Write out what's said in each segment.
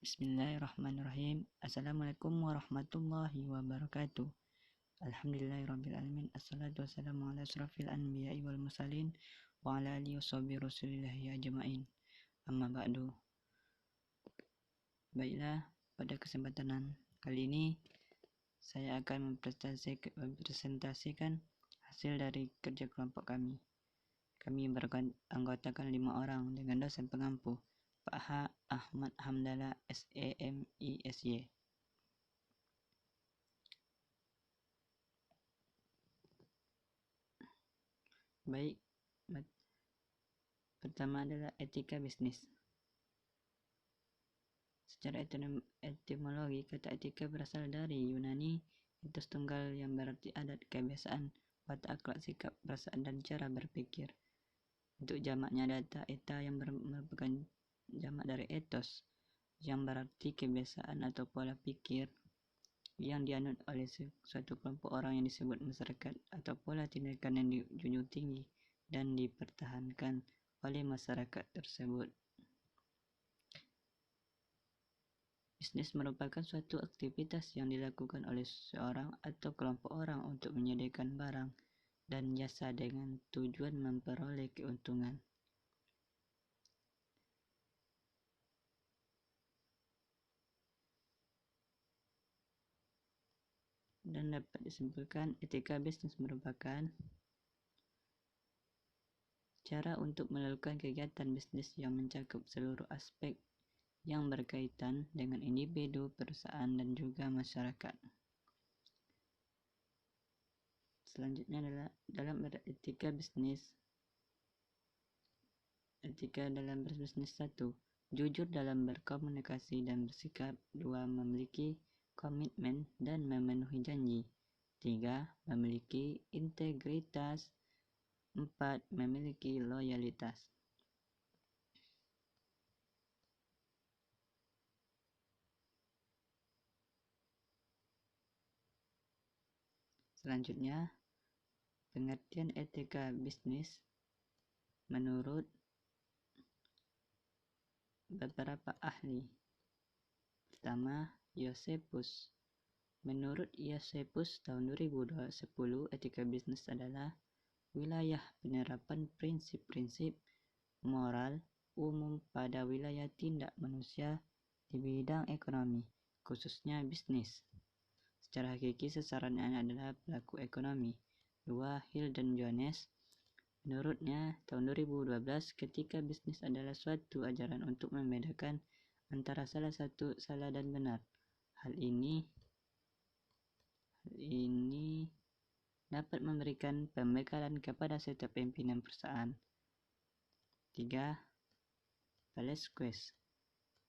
Bismillahirrahmanirrahim. Assalamualaikum warahmatullahi wabarakatuh. Alhamdulillahirrabbilalamin. Assalatu wassalamu ala asrafil anbiya'i wal mursalin wa ala alihi washabihi rasulillahi ajma'in. Amma ba'du. Baiklah, pada kesempatan kali ini saya akan mempresentasikan hasil dari kerja kelompok kami. Kami beranggotakan 5 orang dengan dosen pengampu, Pak H. Ahmad Hamdala SEMISY. Baik, pertama adalah etika bisnis. Secara etimologi, kata etika berasal dari Yunani, etos tunggal yang berarti adat, kebiasaan, watak, akhlak, sikap, perasaan, dan cara berpikir. Untuk jamaknya data eta yang merupakan jamak dari etos, yang berarti kebiasaan atau pola pikir yang dianut oleh suatu kelompok orang yang disebut masyarakat, atau pola tindakan yang dijunjung tinggi dan dipertahankan oleh masyarakat tersebut. Bisnis merupakan suatu aktivitas yang dilakukan oleh seorang atau kelompok orang untuk menyediakan barang dan jasa dengan tujuan memperoleh keuntungan. Dan dapat disimpulkan, etika bisnis merupakan cara untuk melakukan kegiatan bisnis yang mencakup seluruh aspek yang berkaitan dengan individu, perusahaan, dan juga masyarakat. Selanjutnya adalah dalam etika bisnis. Etika dalam berbisnis: 1. Jujur dalam berkomunikasi dan bersikap. 2. Memiliki komitmen dan memenuhi janji. 3. Memiliki integritas. 4. Memiliki loyalitas. Selanjutnya, pengertian etika bisnis menurut beberapa ahli. Pertama, Josephus. Menurut Josephus tahun 2010, etika bisnis adalah wilayah penerapan prinsip-prinsip moral umum pada wilayah tindak manusia di bidang ekonomi, khususnya bisnis. Secara hakiki sasarannya adalah pelaku ekonomi. 2. Hill dan Jones. Menurutnya, tahun 2012, ketika bisnis adalah suatu ajaran untuk membedakan antara salah dan benar. Hal ini dapat memberikan pembekalan kepada setiap pimpinan perusahaan. 3. Velasquez.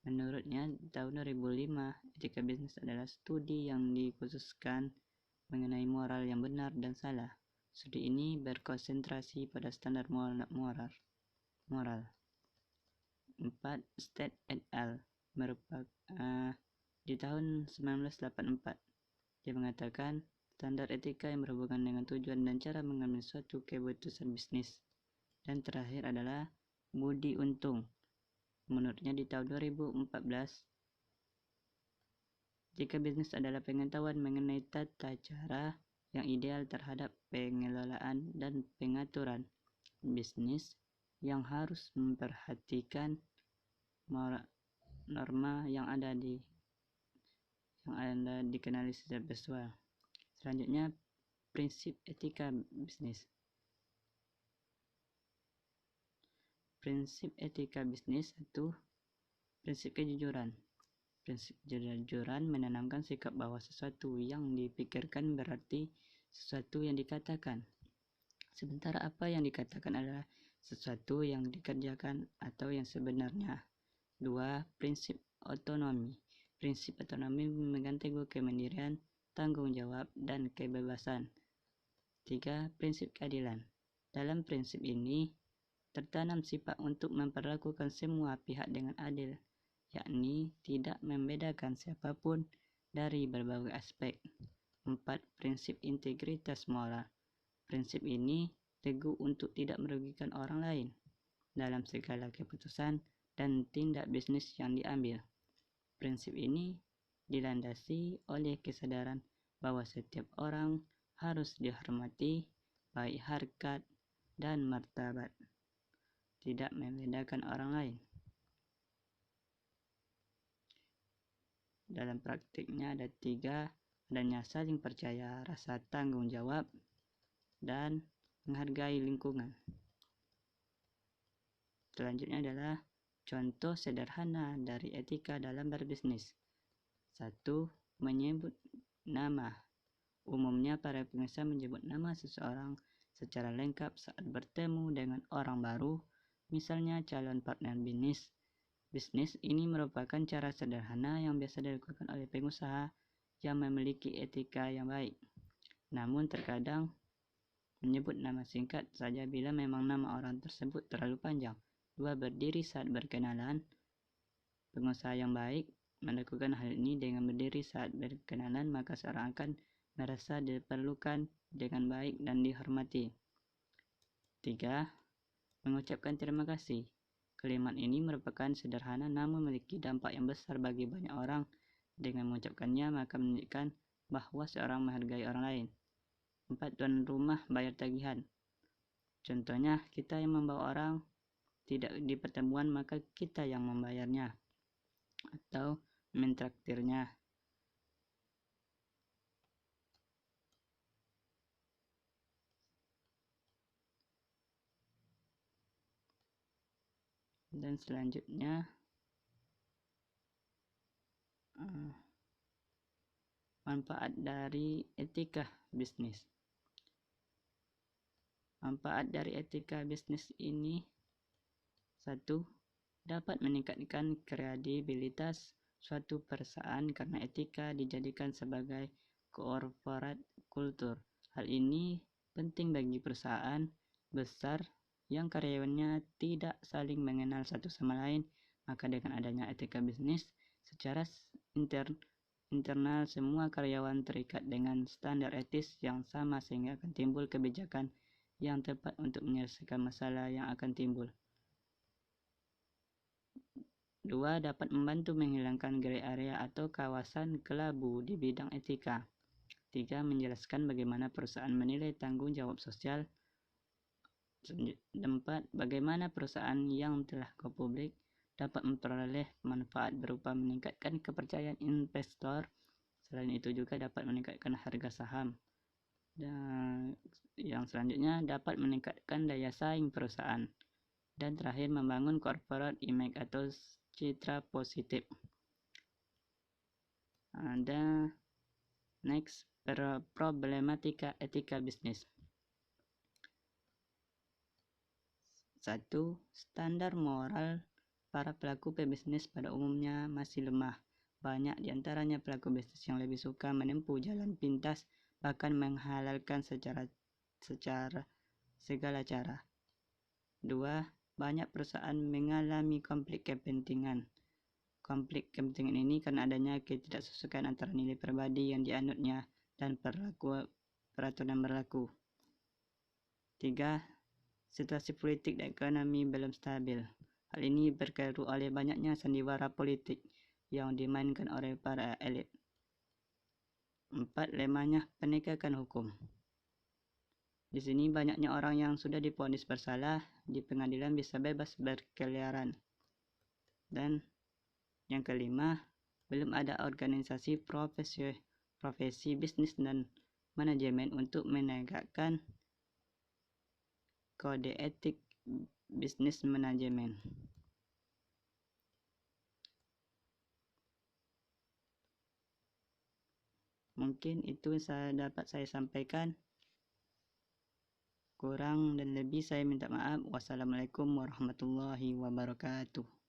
Menurutnya, tahun 2005, etika bisnis adalah studi yang dikhususkan mengenai moral yang benar dan salah. Studi ini berkonsentrasi pada standar moral. 4. State et al. Di tahun 1984, dia mengatakan standar etika yang berhubungan dengan tujuan dan cara mengambil suatu keputusan bisnis. Dan terakhir adalah Budi Untung. Menurutnya di tahun 2014, jika bisnis adalah pengetahuan mengenai tata cara yang ideal terhadap pengelolaan dan pengaturan bisnis yang harus memperhatikan norma yang ada dikenali secara visual. Selanjutnya, prinsip etika bisnis. Prinsip etika bisnis. 1. Prinsip kejujuran. Prinsip kejujuran menanamkan sikap bahwa sesuatu yang dipikirkan berarti sesuatu yang dikatakan, sementara apa yang dikatakan adalah sesuatu yang dikerjakan atau yang sebenarnya. 2. Prinsip otonomi. Prinsip otonomi memegang teguh kemandirian, tanggung jawab, dan kebebasan. 3. Prinsip keadilan. Dalam prinsip ini tertanam sifat untuk memperlakukan semua pihak dengan adil, yakni tidak membedakan siapapun dari berbagai aspek. 4. Prinsip integritas moral. Prinsip ini teguh untuk tidak merugikan orang lain dalam segala keputusan dan tindak bisnis yang diambil. Prinsip ini dilandasi oleh kesadaran bahwa setiap orang harus dihormati, baik harkat dan martabat, tidak membedakan orang lain. Dalam praktiknya ada 3, adanya saling percaya, rasa tanggung jawab, dan menghargai lingkungan. Selanjutnya adalah contoh sederhana dari etika dalam berbisnis. 1. Menyebut nama. Umumnya para pengusaha menyebut nama seseorang secara lengkap saat bertemu dengan orang baru, misalnya calon partner bisnis. Bisnis ini merupakan cara sederhana yang biasa dilakukan oleh pengusaha yang memiliki etika yang baik. Namun terkadang menyebut nama singkat saja bila memang nama orang tersebut terlalu panjang. 2. Berdiri saat berkenalan. Pengusaha yang baik melakukan hal ini dengan berdiri saat berkenalan, maka seorang akan merasa diperlukan dengan baik dan dihormati. 3. Mengucapkan terima kasih. Kalimat ini merupakan sederhana namun memiliki dampak yang besar bagi banyak orang. Dengan mengucapkannya maka menunjukkan bahwa seorang menghargai orang lain. 4. Tuan rumah bayar tagihan. Contohnya, kita yang membawa orang tidak di pertemuan maka kita yang membayarnya atau mentraktirnya. Dan selanjutnya manfaat dari etika bisnis. Manfaat dari etika bisnis ini: 1. Dapat meningkatkan kredibilitas suatu perusahaan karena etika dijadikan sebagai corporate culture. Hal ini penting bagi perusahaan besar yang karyawannya tidak saling mengenal satu sama lain. Maka dengan adanya etika bisnis, secara internal semua karyawan terikat dengan standar etis yang sama sehingga akan timbul kebijakan yang tepat untuk menyelesaikan masalah yang akan timbul. 2. Dapat membantu menghilangkan grey area atau kawasan kelabu di bidang etika. 3. Menjelaskan bagaimana perusahaan menilai tanggung jawab sosial. 4. Bagaimana perusahaan yang telah go publik dapat memperoleh manfaat berupa meningkatkan kepercayaan investor. Selain itu juga dapat meningkatkan harga saham. Dan yang selanjutnya dapat meningkatkan daya saing perusahaan. Dan terakhir membangun corporate image atau citra positif. Ada next, problematika etika bisnis. 1. Standar moral para pelaku pebisnis pada umumnya masih lemah. Banyak di antaranya pelaku bisnis yang lebih suka menempuh jalan pintas, bahkan menghalalkan secara segala cara. 2. Banyak perusahaan mengalami konflik kepentingan. Konflik kepentingan ini karena adanya ketidaksesuaian antara nilai pribadi yang dianutnya dan peraturan berlaku. 3. Situasi politik dan ekonomi belum stabil. Hal ini berpengaruh oleh banyaknya sandiwara politik yang dimainkan oleh para elit. 4. Lemahnya penegakan hukum. Di sini banyaknya orang yang sudah divonis bersalah di pengadilan bisa bebas berkeliaran. Dan yang kelima, belum ada organisasi profesi bisnis dan manajemen untuk menegakkan kode etik bisnis manajemen. Mungkin itu dapat saya sampaikan. Kurang dan lebih saya minta maaf. Wassalamualaikum warahmatullahi wabarakatuh.